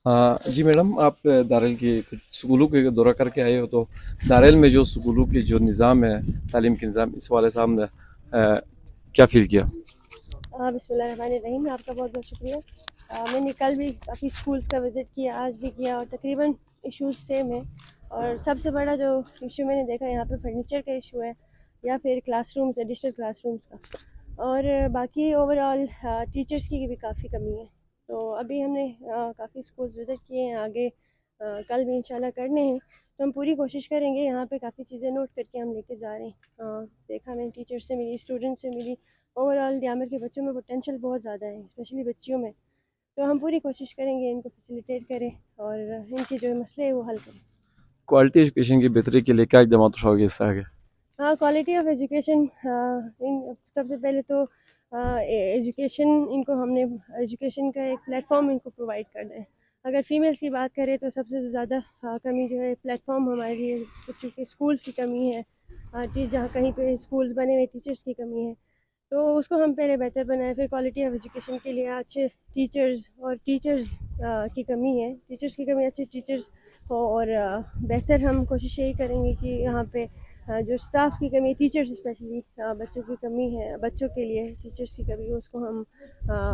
जी madam, आप Darrel की कुछ स्कूलों के दौरा करके आए हो, तो दारेल में जो स्कूलों की जो निज़ाम है, तालीम के निज़ाम, इस वाले से हमने क्या फील किया? बिस्मिल्लाहिर्रहमानिर्रहीम। आपका बहुत बहुत शुक्रिया। मैंने कल भी काफ़ी स्कूल्स का विज़िट किया, आज भी किया, और तकरीबन इश्यूज़ सेम है। और सबसे बड़ा जो इशू मैंने देखा यहाँ पे फर्नीचर का इशू है, या फिर क्लासरूम्स, एडिशनल क्लासरूम्स का। और बाकी ओवरऑल टीचर्स की भी काफ़ी कमी है। तो अभी हमने काफ़ी स्कूल्स विज़िट किए हैं, आगे कल भी इंशाल्लाह करने हैं। तो हम पूरी कोशिश करेंगे, यहाँ पे काफ़ी चीज़ें नोट करके हम लेके जा रहे हैं। देखा, मैंने टीचर से मिली, स्टूडेंट से मिली। ओवरऑल दियामर के बच्चों में पोटेंशियल बहुत ज़्यादा है, स्पेशली बच्चियों में। तो हम पूरी कोशिश करेंगे इनको फैसिलिटेट करें और इनके जो मसले हैं वो हल करें। क्वालिटी एजुकेशन की बेहतरी के लिए क्या इकदाम उठाओगे इससे आगे? हाँ, क्वालिटी ऑफ एजुकेशन, इन सबसे पहले तो एजुकेशन, इनको हमने एजुकेशन का एक प्लेटफॉर्म इनको प्रोवाइड करना है। अगर फीमेल्स की बात करें तो सबसे ज़्यादा कमी जो है प्लेटफॉर्म हमारे लिए बच्चों के स्कूल्स की कमी है। जहाँ कहीं पे स्कूल्स बने हुए टीचर्स की कमी है, तो उसको हम पहले बेहतर बनाएं। फिर क्वालिटी ऑफ एजुकेशन के लिए अच्छे टीचर्स, और टीचर्स की कमी है, टीचर्स की कमी, अच्छे टीचर्स हो। और बेहतर हम कोशिश यही करेंगे कि यहाँ पे जो स्टाफ की कमी है, टीचर्स स्पेशली बच्चों की कमी है, बच्चों के लिए टीचर्स की कमी है, उसको हम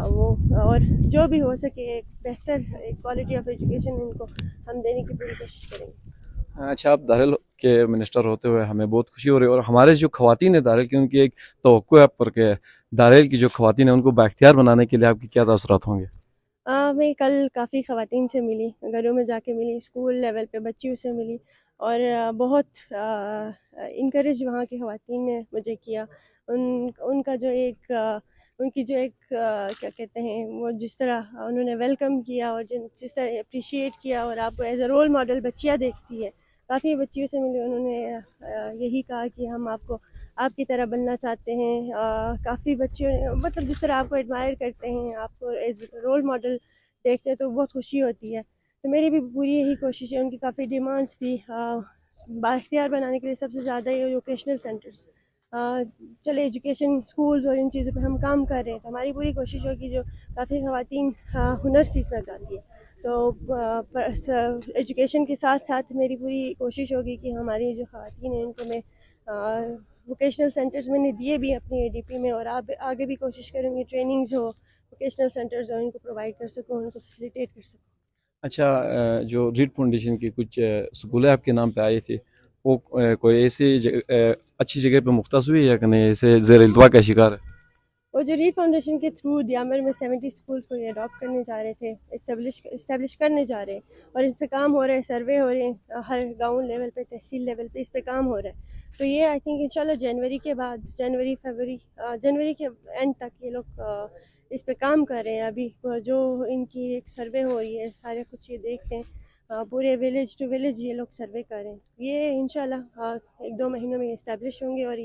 वो, और जो भी हो सके एक बेहतर एक क्वालिटी ऑफ एजुकेशन इनको हम देने की पूरी कोशिश करेंगे। अच्छा, आप दारेल के मिनिस्टर होते हुए हमें बहुत खुशी हो रही है, और हमारे जो ख़वातीन है दारेल की, उनकी एक तवक्को है आप पर के दारेल की जो ख़वातीन है उनको बाइख्तियार बनाने के लिए आपके क्या तासुरात होंगे? मैं कल काफ़ी ख़वातीन से मिली, घरों में जाके मिली, स्कूल लेवल पे बच्चियों से मिली। और बहुत इनकरेज वहाँ की ख़वातीन ने मुझे किया। उनका जो एक उनकी जो एक क्या कहते हैं, वो जिस तरह उन्होंने वेलकम किया और जिस तरह अप्रिशिएट किया, और आपको एज अ रोल मॉडल बच्चियाँ देखती है। काफ़ी बच्चियों से मिली, उन्होंने यही कहा कि हम आपको आपकी तरह बनना चाहते हैं। काफ़ी बच्चे मतलब जिस तरह आपको एडमायर करते हैं, आपको एज रोल मॉडल देखते हैं, तो बहुत खुशी होती है। तो मेरी भी पूरी यही कोशिश है। उनकी काफ़ी डिमांड्स थी बाइख्तियार बनाने के लिए, सबसे ज़्यादा ये वोकेशनल सेंटर्स। चले एजुकेशन स्कूल्स और इन चीज़ों पे हम काम कर रहे हैं, तो हमारी पूरी कोशिश होगी, जो काफ़ी ख़वातीन हुनर सीखना चाहती है, तो एजुकेशन के साथ साथ मेरी पूरी कोशिश होगी कि हमारी जो ख़वातीन हैं इनको मैं वोकेशनल सेंटर्स मैंने दिए भी अपनी एडीपी में, और आगे भी कोशिश करूँगी ट्रेनिंग्स हो, वोकेशनल सेंटर्स हो, इनको प्रोवाइड कर सकूँ, उनको फैसिलिटेट कर सकूँ। अच्छा, जो रीड फाउंडेशन की कुछ स्कूलें आपके नाम पे आई थी, वो कोई ऐसी अच्छी जगह पे मुख्तस हुई है या कि नहीं, ऐसे ज़ेर इल्तवा का शिकार है? वो जो रीड फाउंडेशन के थ्रू दियामर में 70 स्कूल्स को ये अडॉप्ट करने जा रहे थे, इस्टेब्लिश करने जा रहे हैं, और इस पे काम हो रहे हैं, सर्वे हो रहे हैं, हर गांव लेवल पे, तहसील लेवल पे इस पे काम हो रहा है। तो ये आई थिंक इंशाल्लाह जनवरी के बाद, जनवरी फरवरी, जनवरी के एंड तक ये लोग इस पे काम कर रहे हैं। अभी जो इनकी एक सर्वे हो रही है, सारे कुछ ये देख रहे हैं, पूरे विलेज टू विलेज ये लोग सर्वे कर रहे हैं। ये इंशाल्लाह 1-2 महीनों में इस्टेब्लिश होंगे, और